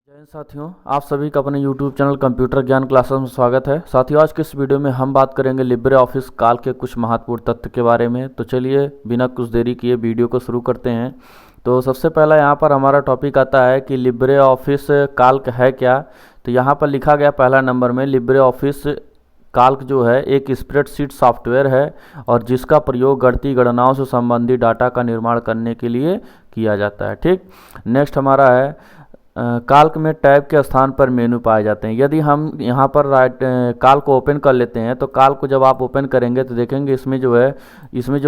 जय हिंद साथियों, आप सभी का अपने YouTube चैनल कंप्यूटर ज्ञान क्लासेस में स्वागत है। साथियों, आज के इस वीडियो में हम बात करेंगे लिब्रे ऑफिस काल्क के कुछ महत्वपूर्ण तथ्य के बारे में। तो चलिए बिना कुछ देरी किए वीडियो को शुरू करते हैं। तो सबसे पहला यहाँ पर हमारा टॉपिक आता है कि लिब्रे ऑफिस काल्क है क्या। तो यहाँ पर लिखा गया पहला नंबर में, लिब्रे ऑफिस काल्क जो है एक स्प्रेडशीट सॉफ्टवेयर है और जिसका प्रयोग गणितीय गणनाओं से संबंधित डाटा का निर्माण करने के लिए किया जाता है। ठीक, नेक्स्ट हमारा है काल्क में टैब के स्थान पर मेनू पाए जाते हैं। यदि हम यहाँ पर काल्क को ओपन कर लेते हैं तो काल्क को जब आप ओपन करेंगे तो देखेंगे इसमें जो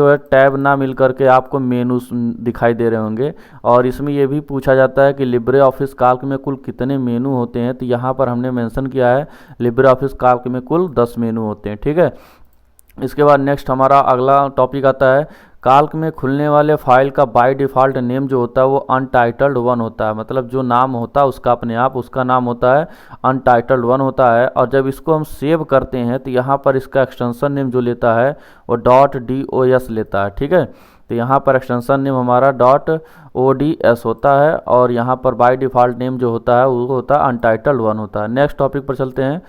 है टैब ना मिल करके आपको मेनू दिखाई दे रहे होंगे। और इसमें ये भी पूछा जाता है कि लिब्रे ऑफिस काल्क में कुल कितने मेनू होते हैं। तो यहाँ पर हमने मेंशन किया है लिब्रे ऑफिस काल्क में कुल 10 मेनू होते हैं। ठीक है, इसके बाद नेक्स्ट हमारा अगला टॉपिक आता है काल्क में खुलने वाले फाइल का बाय डिफ़ॉल्ट नेम जो होता है वो अनटाइटल्ड 1 होता है। मतलब जो नाम होता है उसका अपने आप उसका नाम होता है अनटाइटल्ड 1 होता है। और जब इसको हम सेव करते हैं तो यहाँ पर इसका एक्सटेंशन नेम जो लेता है वो .dos लेता है। ठीक है, तो यहाँ पर एक्सटेंशन नेम हमारा .ods होता है और यहाँ पर बाय डिफ़ॉल्ट नेम जो होता है वो होता है अनटाइटल्ड 1 होता है। नेक्स्ट टॉपिक पर चलते हैं।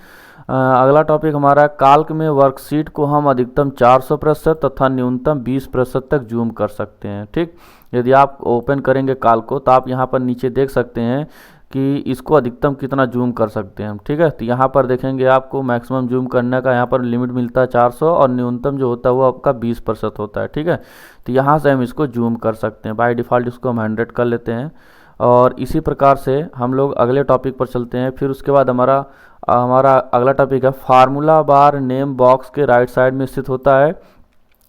अगला टॉपिक हमारा काल्क में वर्कशीट को हम अधिकतम 400% तथा न्यूनतम 20% तक जूम कर सकते हैं। ठीक, यदि आप ओपन करेंगे काल्क को तो आप यहाँ पर नीचे देख सकते हैं कि इसको अधिकतम कितना जूम कर सकते हैं हम। ठीक है, तो यहाँ पर देखेंगे आपको मैक्सिमम जूम करने का यहाँ पर लिमिट मिलता है 400 और न्यूनतम जो होता है वो आपका 20% होता है। ठीक है, तो यहाँ से हम इसको जूम कर सकते हैं। बाय डिफ़ॉल्ट इसको हम 100 कर लेते हैं और इसी प्रकार से हम लोग अगले टॉपिक पर चलते हैं। फिर उसके बाद हमारा अगला टॉपिक है फार्मूला बार नेम बॉक्स के राइट साइड में स्थित होता है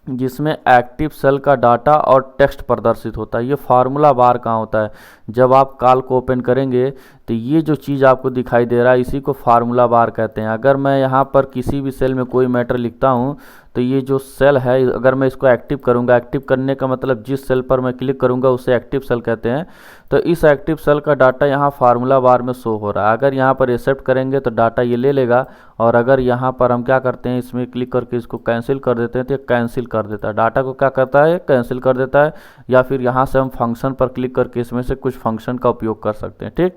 जिसमें एक्टिव सेल का डाटा और टेक्स्ट प्रदर्शित होता है। ये फार्मूला बार कहाँ होता है? जब आप काल्क को ओपन करेंगे तो ये जो चीज़ आपको दिखाई दे रहा है इसी को फार्मूला बार कहते हैं। अगर मैं यहाँ पर किसी भी सेल में कोई मैटर लिखता हूँ तो ये जो सेल है अगर मैं इसको एक्टिव करूँगा, एक्टिव करने का मतलब जिस सेल पर मैं क्लिक करूँगा उसे एक्टिव सेल कहते हैं। तो इस एक्टिव सेल का डाटा यहाँ फार्मूला बार में शो हो रहा है। अगर यहाँ पर एक्सेप्ट करेंगे तो डाटा ये ले लेगा और अगर यहाँ पर हम क्या करते हैं इसमें क्लिक करके इसको कैंसिल कर देते हैं तो ये कैंसिल कर देता है, डाटा को क्या करता है कैंसिल कर देता है। या फिर यहाँ से हम फंक्शन पर क्लिक करके इसमें से कुछ फंक्शन का उपयोग कर सकते हैं। ठीक,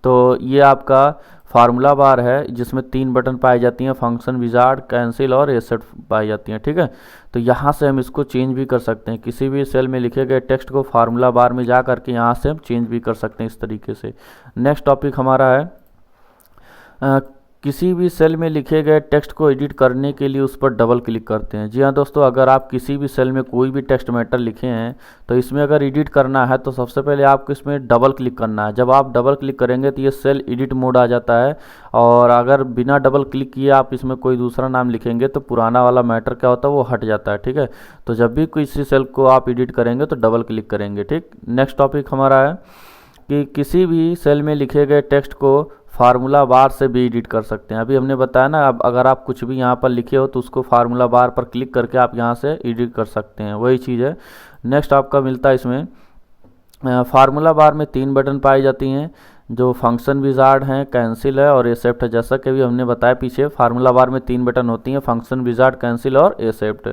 तो ये आपका फार्मूला बार है जिसमें 3 बटन पाई जाती हैं, फंक्शन, विजार्ड, कैंसिल और एक्सेप्ट पाई जाती हैं। ठीक है, तो यहाँ से हम इसको चेंज भी कर सकते हैं। किसी भी सेल में लिखे गए टेक्स्ट को फार्मूला बार में जा करके यहाँ से हम चेंज भी कर सकते हैं इस तरीके से। नेक्स्ट टॉपिक हमारा है किसी भी सेल में लिखे गए टेक्स्ट को एडिट करने के लिए उस पर डबल क्लिक करते हैं। जी हाँ दोस्तों, अगर आप किसी भी सेल में कोई भी टेक्स्ट मैटर लिखे हैं तो इसमें अगर एडिट करना है तो सबसे पहले आपको इसमें डबल क्लिक करना है। जब आप डबल क्लिक करेंगे तो ये सेल एडिट मोड आ जाता है और अगर बिना डबल क्लिक किए आप इसमें कोई दूसरा नाम लिखेंगे तो पुराना वाला मैटर क्या होता है वो हट जाता है। ठीक है, तो जब भी किसी सेल को आप एडिट करेंगे तो डबल क्लिक करेंगे। ठीक, नेक्स्ट टॉपिक हमारा है कि किसी भी सेल में लिखे गए टेक्स्ट को फार्मूला बार से भी एडिट कर सकते हैं। अभी हमने बताया ना, अब अगर आप कुछ भी यहाँ पर लिखे हो तो उसको फार्मूला बार पर क्लिक करके आप यहाँ से एडिट कर सकते हैं, वही चीज़ है। नेक्स्ट आपका मिलता है इसमें फार्मूला बार में 3 बटन पाई जाती हैं जो फंक्शन विजार्ड हैं, कैंसिल है और एक्सेप्ट है। जैसा कि भी हमने बताया पीछे फार्मूला बार में 3 बटन होती हैं, फंक्शन, विजार्ड, कैंसिल और एक्सेप्ट।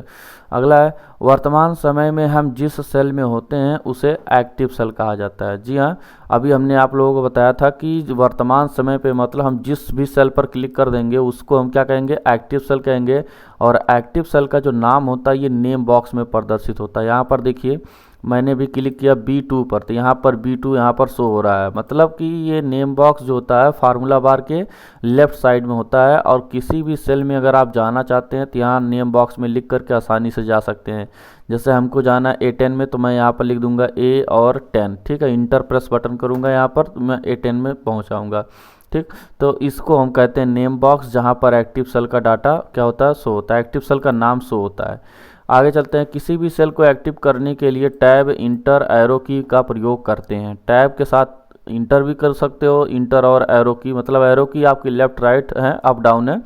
अगला है वर्तमान समय में हम जिस सेल में होते हैं उसे एक्टिव सेल कहा जाता है। जी हाँ, अभी हमने आप लोगों को बताया था कि वर्तमान समय पे मतलब हम जिस भी सेल पर क्लिक कर देंगे उसको हम क्या कहेंगे एक्टिव सेल कहेंगे। और एक्टिव सेल का जो नाम होता है ये नेम बॉक्स में प्रदर्शित होता है। यहाँ पर देखिए मैंने भी क्लिक किया B2 पर तो यहाँ पर B2 यहाँ पर शो हो रहा है। मतलब कि ये नेम बॉक्स जो होता है फार्मूला बार के लेफ़्ट साइड में होता है और किसी भी सेल में अगर आप जाना चाहते हैं तो यहाँ नेम बॉक्स में लिख करके आसानी से जा सकते हैं। जैसे हमको जाना है A10 में तो मैं यहाँ पर लिख दूंगा A और 10। ठीक है, इंटर प्रेस बटन करूँगा यहाँ पर तो मैं A10 में पहुँच जाऊँगा। ठीक, तो इसको हम कहते हैं नेम बॉक्स जहाँ पर एक्टिव सेल का डाटा क्या होता है शो होता है, एक्टिव सेल का नाम शो होता है। आगे चलते हैं। किसी भी सेल को एक्टिव करने के लिए टैब, इंटर, एरो की का प्रयोग करते हैं। टैब के साथ इंटर भी कर सकते हो, इंटर और एरो की मतलब एरो की आपकी लेफ़्ट राइट है, अप डाउन है।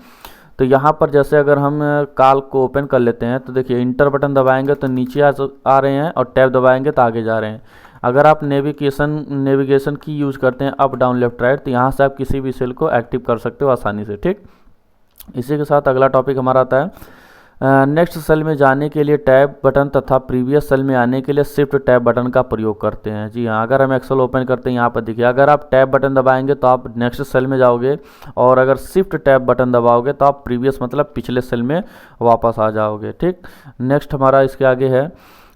तो यहाँ पर जैसे अगर हम काल्क को ओपन कर लेते हैं तो देखिए इंटर बटन दबाएंगे तो नीचे आ रहे हैं और टैब दबाएंगे तो आगे जा रहे हैं। अगर आप नेविगेशन की यूज़ करते हैं अप डाउन लेफ्ट राइट तो यहाँ से आप किसी भी सेल को एक्टिव कर सकते हो आसानी से। ठीक, इसी के साथ अगला टॉपिक हमारा आता है नेक्स्ट सेल में जाने के लिए टैब बटन तथा प्रीवियस सेल में आने के लिए शिफ्ट टैब बटन का प्रयोग करते हैं। जी हाँ, अगर हम एक्सेल ओपन करते हैं यहाँ पर देखिए, अगर आप टैब बटन दबाएंगे तो आप नेक्स्ट सेल में जाओगे, और अगर शिफ्ट टैब बटन दबाओगे तो आप प्रीवियस मतलब पिछले सेल में वापस आ जाओगे। ठीक, नेक्स्ट हमारा इसके आगे है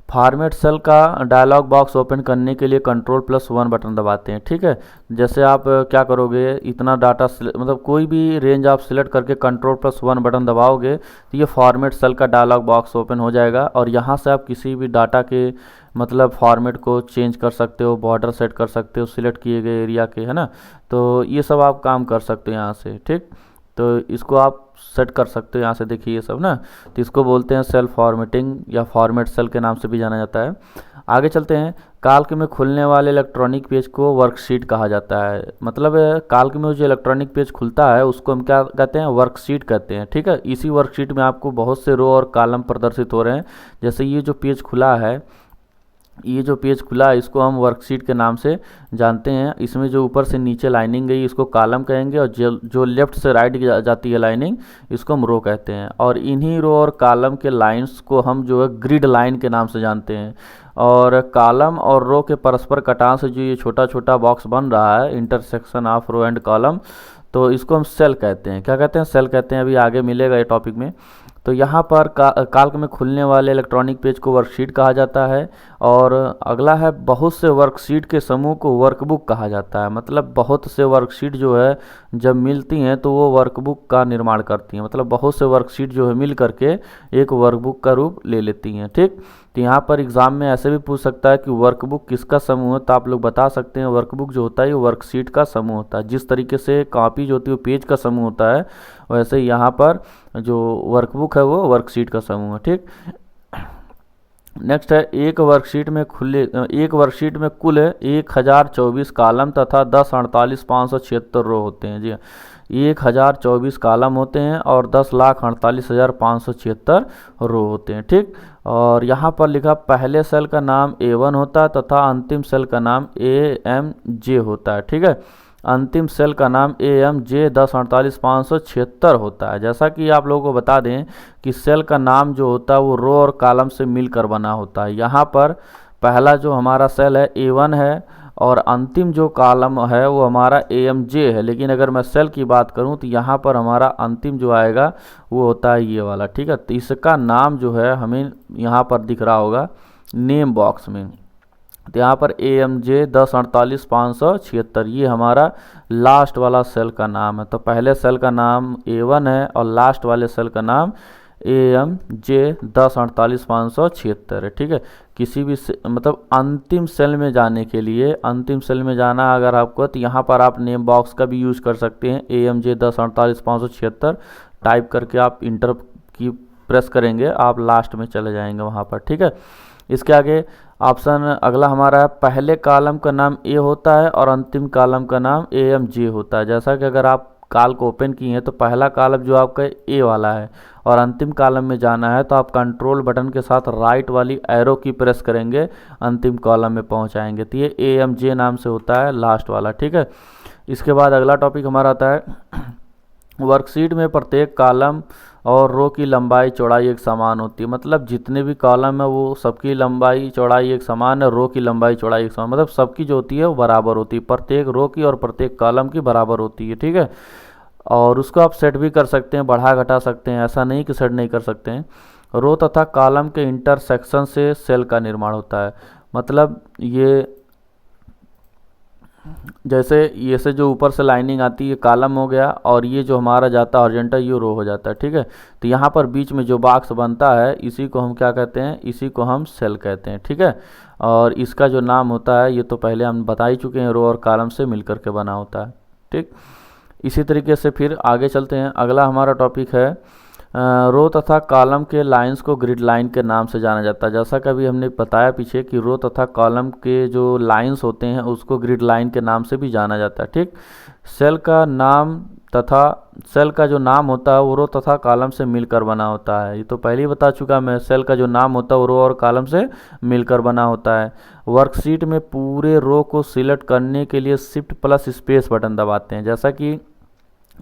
फॉर्मेट सेल का डायलॉग बॉक्स ओपन करने के लिए Ctrl+1 बटन दबाते हैं। ठीक है, जैसे आप क्या करोगे, इतना डाटा मतलब कोई भी रेंज आप सिलेक्ट करके Ctrl+1 बटन दबाओगे तो ये फॉर्मेट सेल का डायलॉग बॉक्स ओपन हो जाएगा, और यहाँ से आप किसी भी डाटा के मतलब फॉर्मेट को चेंज कर सकते हो, बॉर्डर सेट कर सकते हो सिलेक्ट किए गए एरिया के, है ना। तो ये सब आप काम कर सकते हो यहाँ से। ठीक, तो इसको आप सेट कर सकते हो यहाँ से, देखिए ये सब ना। तो इसको बोलते हैं सेल फॉर्मेटिंग या फॉर्मेट सेल के नाम से भी जाना जाता है। आगे चलते हैं, काल्क में खुलने वाले इलेक्ट्रॉनिक पेज को वर्कशीट कहा जाता है। मतलब काल्क में जो इलेक्ट्रॉनिक पेज खुलता है उसको हम क्या कहते हैं, वर्कशीट कहते हैं। ठीक है, इसी वर्कशीट में आपको बहुत से रो और कॉलम प्रदर्शित हो रहे हैं। जैसे ये जो पेज खुला है, ये जो पेज खुला है इसको हम वर्कशीट के नाम से जानते हैं। इसमें जो ऊपर से नीचे लाइनिंग गई इसको कॉलम कहेंगे, और जो लेफ़्ट से राइट जाती है लाइनिंग इसको हम रो कहते हैं। और इन्हीं रो और कॉलम के लाइंस को हम जो है ग्रिड लाइन के नाम से जानते हैं। और कॉलम और रो के परस्पर कटान से जो ये छोटा छोटा बॉक्स बन रहा है, intersection of row and column, तो इसको हम सेल कहते हैं। क्या कहते हैं, सेल कहते हैं। अभी आगे मिलेगा ये टॉपिक में। तो यहाँ पर काल्क में खुलने वाले इलेक्ट्रॉनिक पेज को वर्कशीट कहा जाता है। और अगला है, बहुत से वर्कशीट के समूह को वर्कबुक कहा जाता है। मतलब बहुत से वर्कशीट जो है जब मिलती हैं तो वो वर्कबुक का निर्माण करती हैं। मतलब बहुत से वर्कशीट जो है मिल करके एक वर्कबुक का रूप ले लेती हैं। ठीक, तो यहाँ पर एग्ज़ाम में ऐसे भी पूछ सकता है कि वर्कबुक किसका समूह है, तो आप लोग बता सकते हैं वर्कबुक जो होता है ये वर्कशीट का समूह होता है। जिस तरीके से कॉपी जो होती है वो पेज का समूह होता है, वैसे यहाँ पर जो वर्कबुक है वो वर्कशीट का समूह है। ठीक, नेक्स्ट है, एक वर्कशीट में कुल 1024 कॉलम तथा 10,48,576 रो होते हैं। जी, 1024 कॉलम होते हैं और 10,48,576 रो होते हैं। ठीक, और यहाँ पर लिखा पहले सेल का नाम A1 होता है तथा अंतिम सेल का नाम AMJ होता है। ठीक है, अंतिम सेल का नाम AMJ 10,48,576 होता है। जैसा कि आप लोगों को बता दें कि सेल का नाम जो होता है वो रो और कॉलम से मिलकर बना होता है। यहाँ पर पहला जो हमारा सेल है A1 है, और अंतिम जो कॉलम है वो हमारा AMJ है। लेकिन अगर मैं सेल की बात करूं तो यहाँ पर हमारा अंतिम जो आएगा वो होता है ये वाला। ठीक है, तो इसका नाम जो है हमें यहाँ पर दिख रहा होगा नेम बॉक्स में। तो यहाँ पर AMJ 10,48,576 ये हमारा लास्ट वाला सेल का नाम है। तो पहले सेल का नाम A1 है और लास्ट वाले सेल का नाम AMJ 10,48,576 है। ठीक है, किसी भी मतलब अंतिम सेल में जाने के लिए, अंतिम सेल में जाना अगर आपको, तो यहाँ पर आप नेम बॉक्स का भी यूज़ कर सकते हैं। AMJ 10,48,576 टाइप करके आप इंटर की प्रेस करेंगे, आप लास्ट में चले जाएंगे वहाँ पर। ठीक है, इसके आगे ऑप्शन अगला हमारा है, पहले कॉलम का नाम A होता है और अंतिम कॉलम का नाम AMJ होता है। जैसा कि अगर आप काल्क ओपन किए हैं तो पहला कॉलम जो आपका A वाला है, और अंतिम कॉलम में जाना है तो आप कंट्रोल बटन के साथ राइट वाली एरो की प्रेस करेंगे, अंतिम कॉलम में पहुंचाएंगे। तो ये AMJ नाम से होता है लास्ट वाला। ठीक है, इसके बाद अगला टॉपिक हमारा आता है, वर्कशीट में प्रत्येक कॉलम और रो की लंबाई चौड़ाई एक समान होती है। मतलब जितने भी कॉलम है वो सबकी लंबाई चौड़ाई एक समान है, रो की लंबाई चौड़ाई एक समान, मतलब सबकी जो होती है वो बराबर होती है, प्रत्येक रो की और प्रत्येक कॉलम की बराबर होती है। ठीक है, और उसको आप सेट भी कर सकते हैं, बढ़ा घटा सकते हैं, ऐसा नहीं कि सेट नहीं कर सकते हैं। रो तथा कॉलम के इंटरसेक्शन से सेल का निर्माण होता है। मतलब ये जैसे ये से जो ऊपर से लाइनिंग आती है कॉलम हो गया, और ये जो हमारा जाता है हॉरिजॉन्टल ये रो हो जाता है। ठीक है, तो यहाँ पर बीच में जो बॉक्स बनता है इसी को हम क्या कहते हैं, इसी को हम सेल कहते हैं। ठीक है, और इसका जो नाम होता है ये तो पहले हम बता ही चुके हैं, रो और कॉलम से मिलकर के बना होता है। ठीक, इसी तरीके से फिर आगे चलते हैं। अगला हमारा टॉपिक है, रो तथा कॉलम के लाइंस को ग्रिड लाइन के नाम से जाना जाता है। जैसा कि अभी हमने बताया पीछे कि रो तथा कॉलम के जो लाइंस होते हैं उसको ग्रिड लाइन के नाम से भी जाना जाता है। ठीक, सेल का नाम तथा सेल का जो नाम होता है वो रो तथा कॉलम से मिलकर बना होता है। ये तो पहले ही बता चुका मैं, सेल का जो नाम होता है वो रो और कॉलम से मिलकर बना होता है। वर्कशीट में पूरे रो को सिलेक्ट करने के लिए शिफ्ट प्लस स्पेस बटन दबाते हैं। जैसा कि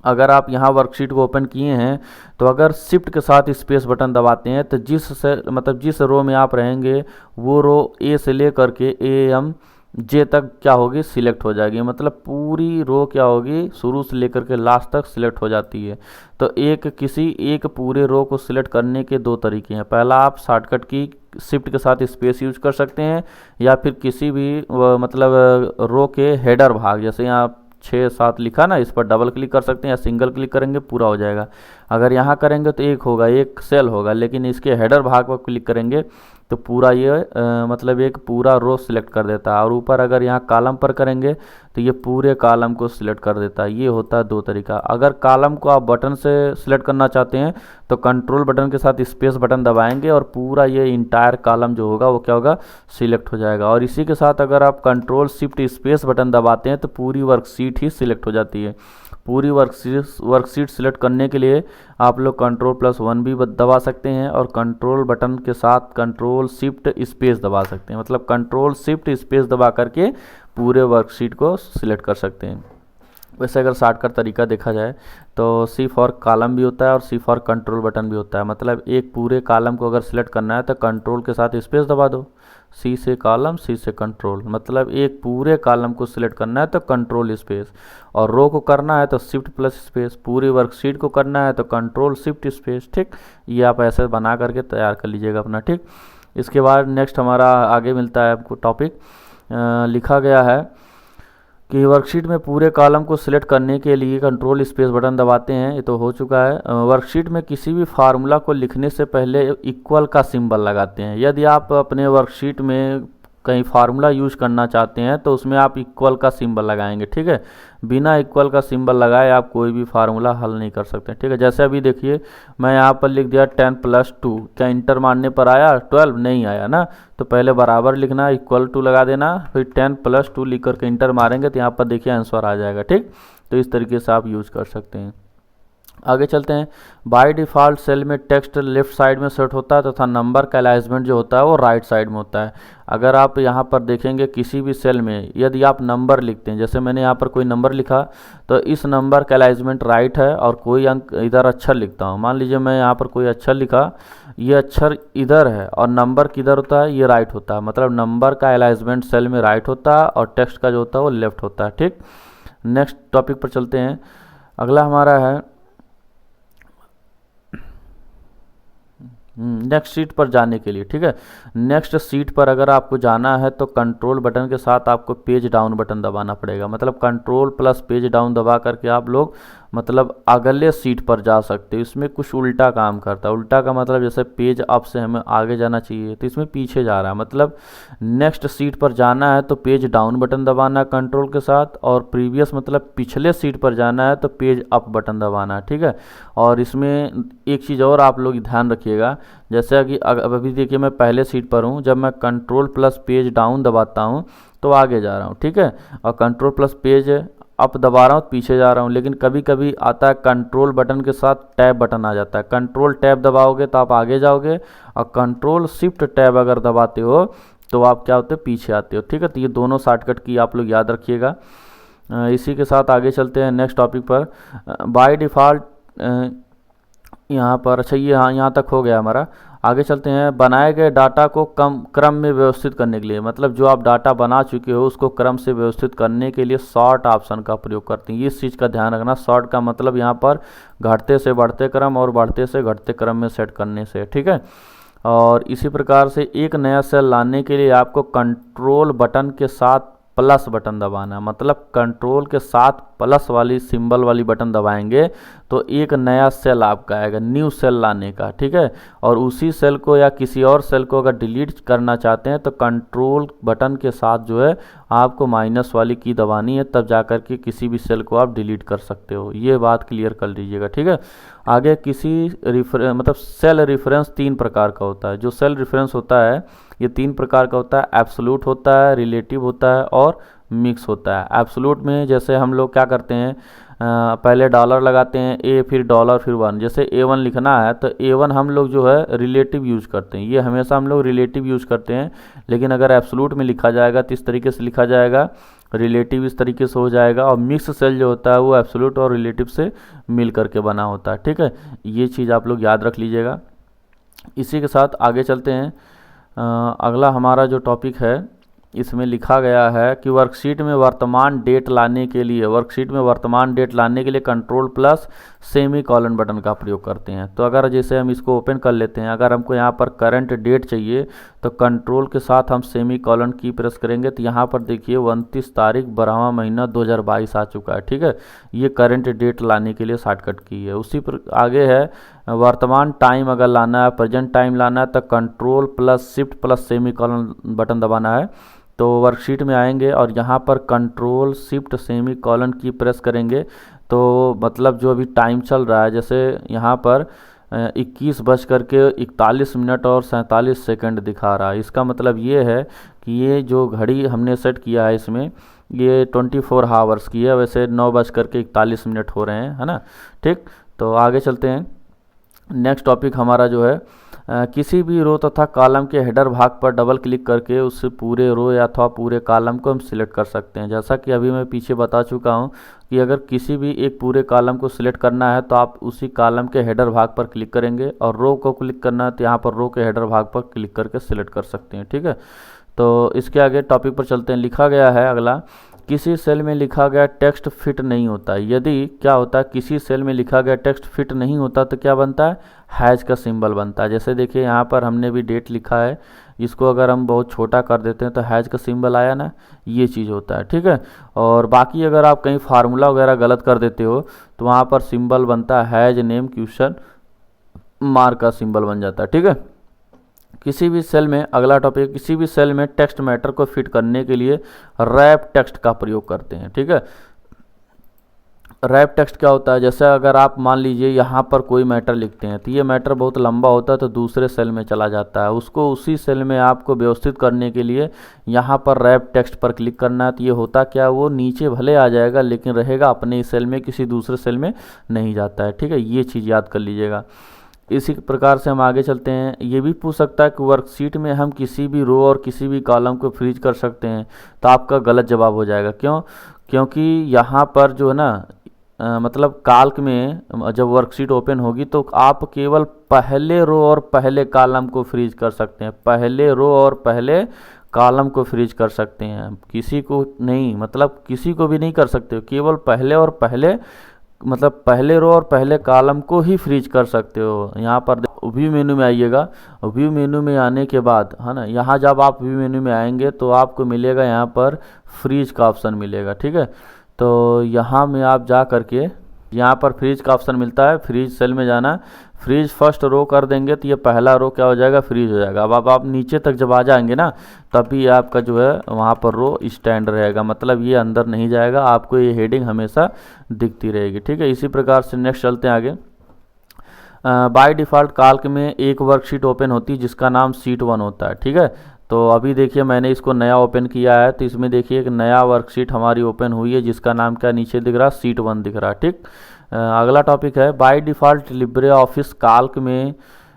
अगर आप यहाँ वर्कशीट को ओपन किए हैं तो अगर शिफ्ट के साथ स्पेस बटन दबाते हैं तो जिस रो में आप रहेंगे वो रो ए से लेकर के AM जे तक क्या होगी, सिलेक्ट हो जाएगी। मतलब पूरी रो क्या होगी, शुरू से लेकर के लास्ट तक सिलेक्ट हो जाती है। तो किसी एक पूरे रो को सिलेक्ट करने के दो तरीके हैं। पहला, आप शॉर्टकट की शिफ्ट के साथ स्पेस यूज कर सकते हैं, या फिर किसी भी मतलब रो के हेडर भाग, जैसे यहाँ 6-7 लिखा ना, इस पर डबल क्लिक कर सकते हैं या सिंगल क्लिक करेंगे पूरा हो जाएगा। अगर यहाँ करेंगे तो एक होगा, एक सेल होगा, लेकिन इसके हेडर भाग पर क्लिक करेंगे तो पूरा ये मतलब एक पूरा रो सिलेक्ट कर देता है। और ऊपर अगर यहाँ कॉलम पर करेंगे तो ये पूरे कॉलम को सिलेक्ट कर देता है। ये होता है दो तरीका। अगर कॉलम को आप बटन से सिलेक्ट करना चाहते हैं तो कंट्रोल बटन के साथ स्पेस बटन दबाएंगे और पूरा ये इंटायर कॉलम जो होगा वो क्या होगा, सिलेक्ट हो जाएगा। और इसी के साथ अगर आप कंट्रोल शिफ्ट स्पेस बटन दबाते हैं तो पूरी वर्कशीट ही सिलेक्ट हो जाती है। पूरी वर्कशीट सिलेक्ट करने के लिए आप लोग Ctrl+1 भी दबा सकते हैं और कंट्रोल बटन के साथ कंट्रोल शिफ्ट स्पेस दबा सकते हैं। मतलब कंट्रोल शिफ्ट स्पेस दबा करके पूरे वर्कशीट को सिलेक्ट कर सकते हैं। वैसे अगर शॉर्टकट तरीका देखा जाए तो C फॉर कॉलम भी होता है और C फॉर कंट्रोल बटन भी होता है। मतलब एक पूरे कॉलम को अगर सिलेक्ट करना है तो कंट्रोल के साथ स्पेस दबा दो, C से कॉलम, C से कंट्रोल। मतलब एक पूरे कॉलम को सिलेक्ट करना है तो कंट्रोल स्पेस, और रो को करना है तो शिफ्ट प्लस स्पेस, पूरी वर्कशीट को करना है तो कंट्रोल शिफ्ट स्पेस। ठीक, ये आप ऐसे बना करके तैयार कर लीजिएगा अपना। ठीक, इसके बाद नेक्स्ट हमारा आगे मिलता है आपको टॉपिक, लिखा गया है कि वर्कशीट में पूरे कॉलम को सिलेक्ट करने के लिए कंट्रोल स्पेस बटन दबाते हैं। ये तो हो चुका है। वर्कशीट में किसी भी फार्मूला को लिखने से पहले इक्वल का सिंबल लगाते हैं। यदि आप अपने वर्कशीट में कहीं फार्मूला यूज करना चाहते हैं तो उसमें आप इक्वल का सिंबल लगाएंगे। ठीक है, बिना इक्वल का सिंबल लगाए आप कोई भी फार्मूला हल नहीं कर सकते। ठीक है, जैसे अभी देखिए मैं यहाँ पर लिख दिया 10+2, क्या इंटर मारने पर आया 12? नहीं आया ना। तो पहले बराबर लिखना, =2 लगा देना, फिर 10+2 लिख करके इंटर मारेंगे तो यहाँ पर देखिए आंसर आ जाएगा। ठीक, तो इस तरीके से आप यूज कर सकते हैं। आगे चलते हैं। बाय डिफ़ॉल्ट सेल में टेक्स्ट लेफ्ट साइड में सेट होता है तथा नंबर का अलाइनमेंट जो होता है वो राइट साइड में होता है। अगर आप यहाँ पर देखेंगे किसी भी सेल में यदि आप नंबर लिखते हैं, जैसे मैंने यहाँ पर कोई नंबर लिखा तो इस नंबर का अलाइनमेंट राइट है और कोई अंक इधर अक्षर लिखता हूँ, मान लीजिए मैं यहाँ पर कोई अक्षर लिखा, ये अक्षर इधर है और नंबर किधर होता है, ये राइट होता है। मतलब नंबर का अलाइनमेंट सेल में राइट होता है और टेक्स्ट का जो होता है वो लेफ्ट होता है। ठीक, नेक्स्ट टॉपिक पर चलते हैं। अगला हमारा है नेक्स्ट सीट पर जाने के लिए। ठीक है, नेक्स्ट सीट पर अगर आपको जाना है तो कंट्रोल बटन के साथ आपको पेज डाउन बटन दबाना पड़ेगा। मतलब कंट्रोल प्लस पेज डाउन दबा करके आप लोग मतलब अगले सीट पर जा सकते हो। इसमें कुछ उल्टा काम करता है। उल्टा का मतलब जैसे पेज अप से हमें आगे जाना चाहिए तो इसमें पीछे जा रहा है। मतलब नेक्स्ट सीट पर जाना है तो पेज डाउन बटन दबाना कंट्रोल के साथ, और प्रीवियस मतलब पिछले सीट पर जाना है तो पेज अप बटन दबाना है। ठीक है, और इसमें एक चीज़ और आप लोग ध्यान रखिएगा, जैसे कि अभी देखिए मैं पहले सीट पर हूँ, जब मैं कंट्रोल प्लस पेज डाउन दबाता हूँ तो आगे जा रहा हूँ। ठीक है, और कंट्रोल प्लस पेज अप दबा रहा हूँ पीछे जा रहा हूँ। लेकिन कभी कभी आता है कंट्रोल बटन के साथ टैब बटन आ जाता है, कंट्रोल टैब दबाओगे तो आप आगे जाओगे, और कंट्रोल शिफ्ट टैब अगर दबाते हो तो आप क्या होते हो, पीछे आते हो। ठीक है, तो ये दोनों शॉर्टकट की आप लोग याद रखिएगा। इसी के साथ आगे चलते हैं नेक्स्ट टॉपिक पर। बाय डिफ़ॉल्ट यहाँ पर, अच्छा ये यहाँ तक हो गया हमारा। आगे चलते हैं। बनाए गए डाटा को क्रम में व्यवस्थित करने के लिए, मतलब जो आप डाटा बना चुके हो उसको क्रम से व्यवस्थित करने के लिए सॉर्ट ऑप्शन का प्रयोग करते हैं। इस चीज़ का ध्यान रखना, सॉर्ट का मतलब यहाँ पर घटते से बढ़ते क्रम और बढ़ते से घटते क्रम में सेट करने से। ठीक है, और इसी प्रकार से एक नया सेल लाने के लिए आपको कंट्रोल बटन के साथ प्लस बटन दबाना है। मतलब कंट्रोल के साथ प्लस वाली सिंबल वाली बटन दबाएंगे तो एक नया सेल आपका आएगा, न्यू सेल लाने का। ठीक है, और उसी सेल को या किसी और सेल को अगर डिलीट करना चाहते हैं तो कंट्रोल बटन के साथ जो है आपको माइनस वाली की दबानी है, तब जाकर के किसी भी सेल को आप डिलीट कर सकते हो। ये बात क्लियर कर लीजिएगा। ठीक है, आगे किसी मतलब सेल रेफरेंस 3 प्रकार का होता है। जो सेल रेफरेंस होता है ये 3 प्रकार का होता है, एब्सोल्यूट होता है, रिलेटिव होता है और मिक्स होता है। एब्सोल्यूट में जैसे हम लोग क्या करते हैं, पहले डॉलर लगाते हैं ए, फिर डॉलर, फिर 1। जैसे A1 लिखना है तो A1 हम लोग जो है रिलेटिव यूज करते हैं, ये हमेशा हम लोग रिलेटिव यूज करते हैं। लेकिन अगर एब्सोल्यूट में लिखा जाएगा तो इस तरीके से लिखा जाएगा रिलेटिव इस तरीके से हो जाएगा, और मिक्स सेल जो होता है वो एब्सोल्यूट और रिलेटिव से मिल करके बना होता है। ठीक है, ये चीज़ आप लोग याद रख लीजिएगा। इसी के साथ आगे चलते हैं। अगला हमारा जो टॉपिक है इसमें लिखा गया है कि वर्कशीट में वर्तमान डेट लाने के लिए control plus semi colon button का प्रयोग करते हैं। तो अगर जैसे हम इसको ओपन कर लेते हैं, अगर हमको यहाँ पर करंट डेट चाहिए तो कंट्रोल के साथ हम सेमी कॉलन की प्रेस करेंगे तो यहाँ पर देखिए 29 तारीख 12वां महीना 2022 आ चुका है। ठीक है, ये करंट डेट लाने के लिए शॉर्टकट की है। उसी पर आगे है वर्तमान टाइम अगर लाना है, प्रेजेंट टाइम लाना है तो control plus shift plus semi colon button दबाना है। तो वर्कशीट में आएंगे और यहाँ पर कंट्रोल शिफ्ट सेमी कॉलन की प्रेस करेंगे तो मतलब जो अभी टाइम चल रहा है, जैसे यहाँ पर 21:41 और 47 सेकंड दिखा रहा है। इसका मतलब ये है कि ये जो घड़ी हमने सेट किया है इसमें ये 24 आवर्स की है। वैसे 9:41 हो रहे हैं, है ना। ठीक, तो आगे चलते हैं। नेक्स्ट टॉपिक हमारा जो है किसी भी रो तथा कॉलम के हेडर भाग पर डबल क्लिक करके उस पूरे रो या अथवा पूरे कॉलम को हम सिलेक्ट कर सकते हैं। जैसा कि अभी मैं पीछे बता चुका हूं कि अगर किसी भी एक पूरे कॉलम को सिलेक्ट करना है तो आप उसी कॉलम के हेडर भाग पर क्लिक करेंगे, और रो को क्लिक करना है तो यहाँ पर रो के हेडर भाग पर क्लिक करके सिलेक्ट कर सकते हैं। ठीक है, तो इसके आगे टॉपिक पर चलते हैं। लिखा गया है अगला, किसी सेल में लिखा गया टेक्स्ट फिट नहीं होता। यदि क्या होता है, किसी सेल में लिखा गया टेक्स्ट फिट नहीं होता तो क्या बनता है, हैज का सिंबल बनता है। जैसे देखिए यहाँ पर हमने भी डेट लिखा है, इसको अगर हम बहुत छोटा कर देते हैं तो हैज का सिंबल आया ना, ये चीज़ होता है। ठीक है, और बाकी अगर आप कहीं फार्मूला वगैरह गलत कर देते हो तो वहाँ पर सिंबल बनता है हैज नेम क्वेश्चन मार्क का सिंबल बन जाता है। ठीक है, किसी भी सेल में, अगला टॉपिक, किसी भी सेल में टेक्स्ट मैटर को फिट करने के लिए रैप टेक्स्ट का प्रयोग करते हैं। ठीक है, रैप टेक्स्ट क्या होता है, जैसे अगर आप मान लीजिए यहाँ पर कोई मैटर लिखते हैं तो ये मैटर बहुत लंबा होता है तो दूसरे सेल में चला जाता है, उसको उसी सेल में आपको व्यवस्थित करने के लिए यहाँ पर रैप टेक्स्ट पर क्लिक करना है। तो ये होता क्या, वो नीचे भले आ जाएगा लेकिन रहेगा अपने ही सेल में, किसी दूसरे सेल में नहीं जाता है। ठीक है, ये चीज़ याद कर लीजिएगा। इसी प्रकार से हम आगे चलते हैं। ये भी पूछ सकता है कि वर्कशीट में हम किसी भी रो और किसी भी कॉलम को फ्रीज कर सकते हैं, तो आपका गलत जवाब हो जाएगा। क्यों, क्योंकि यहाँ पर जो है ना मतलब काल्क में जब वर्कशीट ओपन होगी तो आप केवल पहले रो और पहले कॉलम को फ्रीज कर सकते हैं, पहले रो और पहले कॉलम को फ्रीज कर सकते हैं, किसी को नहीं, मतलब किसी को भी नहीं कर सकते, केवल पहले और पहले, मतलब पहले रो और पहले कॉलम को ही फ्रीज कर सकते हो। यहाँ पर व्यू मेनू में आइएगा, व्यू मेनू में आने के बाद, है ना, यहाँ जब आप व्यू मेनू में आएंगे तो आपको मिलेगा यहाँ पर फ्रीज का ऑप्शन मिलेगा। ठीक है, तो यहाँ में आप जा करके यहाँ पर फ्रीज का ऑप्शन मिलता है, फ्रीज सेल में जाना, फ्रीज फर्स्ट रो कर देंगे तो ये पहला रो क्या हो जाएगा, फ्रीज हो जाएगा। अब आप नीचे तक जब आ जाएंगे ना तभी आपका जो है वहाँ पर रो स्टैंड रहेगा, मतलब ये अंदर नहीं जाएगा, आपको ये हेडिंग हमेशा दिखती रहेगी। ठीक है, इसी प्रकार से नेक्स्ट चलते हैं आगे। बाय डिफ़ॉल्ट काल्क में एक वर्कशीट ओपन होती है जिसका नाम शीट 1 होता है। ठीक है, तो अभी देखिए मैंने इसको नया ओपन किया है तो इसमें देखिए एक नया वर्कशीट हमारी ओपन हुई है जिसका नाम क्या नीचे दिख रहा है, शीट 1 दिख रहा है। ठीक, अगला टॉपिक है बाय डिफ़ॉल्ट लिब्रे ऑफिस काल्क में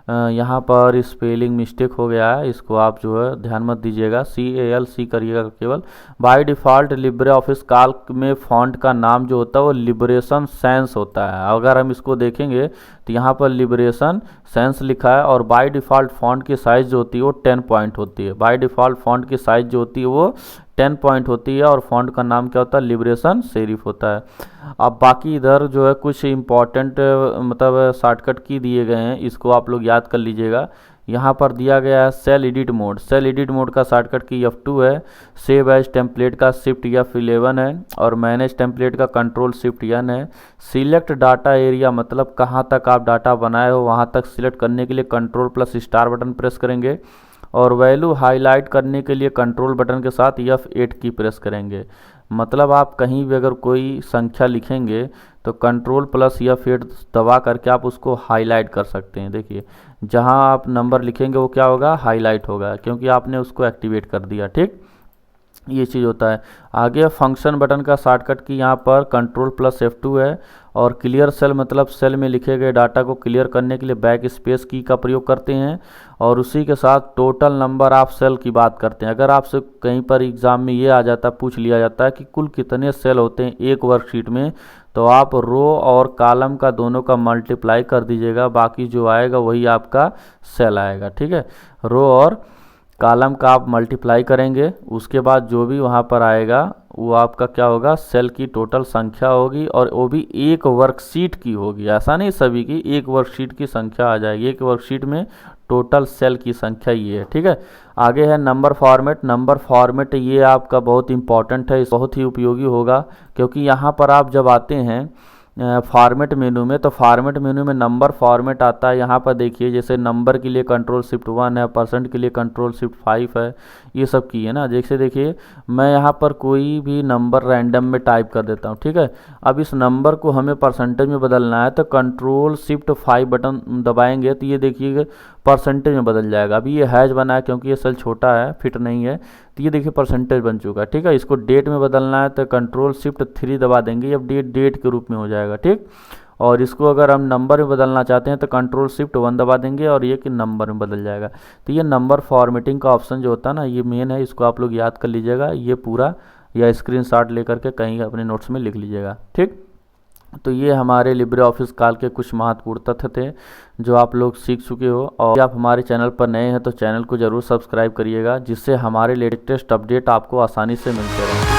यहाँ पर स्पेलिंग मिस्टेक हो गया है, इसको आप जो है ध्यान मत दीजिएगा, CALC करिएगा केवल। बाय डिफ़ॉल्ट लिब्रे ऑफिस काल्क में फ़ॉन्ट का नाम जो होता है वो लिबरेशन सैंस होता है। अगर हम इसको देखेंगे तो यहाँ पर लिबरेशन सैंस लिखा है, और बाय डिफ़ॉल्ट फ़ॉन्ट की साइज़ जो होती है वो 10 पॉइंट होती है। बाय डिफ़ॉल्ट फ़ॉन्ट की साइज़ जो होती है वो 10 पॉइंट होती है, और फ़ॉन्ट का नाम क्या होता है, लिबरेशन सेरिफ होता है। अब बाकी इधर जो है कुछ इम्पॉर्टेंट मतलब शॉर्टकट की दिए गए हैं, इसको आप लोग याद कर लीजिएगा। यहाँ पर दिया गया है cell edit mode, cell edit mode का शॉर्टकट की F2 है, सेव एज टेम्पलेट का शिफ्ट F11 है, और मैनेज टेम्पलेट का कंट्रोल शिफ्ट N है। सिलेक्ट डाटा एरिया, मतलब कहाँ तक आप डाटा बनाए हो वहाँ तक सिलेक्ट करने के लिए control plus star button press करेंगे, और वैल्यू हाईलाइट करने के लिए कंट्रोल बटन के साथ F8 की प्रेस करेंगे। मतलब आप कहीं भी अगर कोई संख्या लिखेंगे तो कंट्रोल प्लस F8 दबा करके आप उसको हाईलाइट कर सकते हैं। देखिए जहां आप नंबर लिखेंगे वो क्या होगा, हाईलाइट होगा, क्योंकि आपने उसको एक्टिवेट कर दिया। ठीक, ये चीज़ होता है। आगे फंक्शन बटन का शॉर्टकट की यहाँ पर Ctrl+F2 है, और क्लियर सेल मतलब सेल में लिखे गए डाटा को क्लियर करने के लिए बैक स्पेस की का प्रयोग करते हैं, और उसी के साथ टोटल नंबर ऑफ सेल की बात करते हैं। अगर आपसे कहीं पर एग्ज़ाम में ये आ जाता है, पूछ लिया जाता है कि कुल कितने सेल होते हैं एक वर्कशीट में, तो आप रो और कॉलम का दोनों का मल्टीप्लाई कर दीजिएगा, बाकी जो आएगा वही आपका सेल आएगा। ठीक है, रो और कॉलम का आप मल्टीप्लाई करेंगे, उसके बाद जो भी वहाँ पर आएगा वो आपका क्या होगा, सेल की टोटल संख्या होगी, और वो भी एक वर्कशीट की होगी। ऐसा नहीं सभी की, एक वर्कशीट की संख्या आ जाएगी। एक वर्कशीट में टोटल सेल की संख्या ये है। ठीक है, आगे है नंबर फॉर्मेट। नंबर फॉर्मेट ये आपका बहुत इंपॉर्टेंट है, बहुत ही उपयोगी होगा, क्योंकि यहाँ पर आप जब आते हैं फॉर्मेट मेनू में, तो फॉर्मेट मेनू में नंबर फॉर्मेट आता है। यहाँ पर देखिए, जैसे नंबर के लिए Ctrl+Shift+1 है, परसेंट के लिए Ctrl+Shift+5 है, ये सब की है ना। जैसे देखिए, मैं यहाँ पर कोई भी नंबर रैंडम में टाइप कर देता हूँ। ठीक है, अब इस नंबर को हमें परसेंटेज में बदलना है, तो Ctrl+Shift+5 बटन दबाएंगे तो ये देखिए परसेंटेज में बदल जाएगा। अभी ये हैज बना है क्योंकि ये सेल छोटा है, फिट नहीं है, तो ये देखिए परसेंटेज बन चुका है। ठीक है, इसको डेट में बदलना है तो Ctrl+Shift+3 दबा देंगे, अब डेट के रूप में हो जाएगा। ठीक, और इसको अगर हम नंबर में बदलना चाहते हैं तो Ctrl+Shift+1 दबा देंगे और ये कि नंबर में बदल जाएगा। तो ये नंबर फॉर्मेटिंग का ऑप्शन जो होता है ना, ये मेन है, इसको आप लोग याद कर लीजिएगा। ये पूरा या स्क्रीनशॉट लेकर के कहीं अपने नोट्स में लिख लीजिएगा। ठीक, तो ये हमारे लिब्रे ऑफिस काल के कुछ महत्वपूर्ण तथ्य थे जो आप लोग सीख चुके हो। और आप हमारे चैनल पर नए हैं तो चैनल को ज़रूर सब्सक्राइब करिएगा, जिससे हमारे लेटेस्ट अपडेट आपको आसानी से मिलते रहें।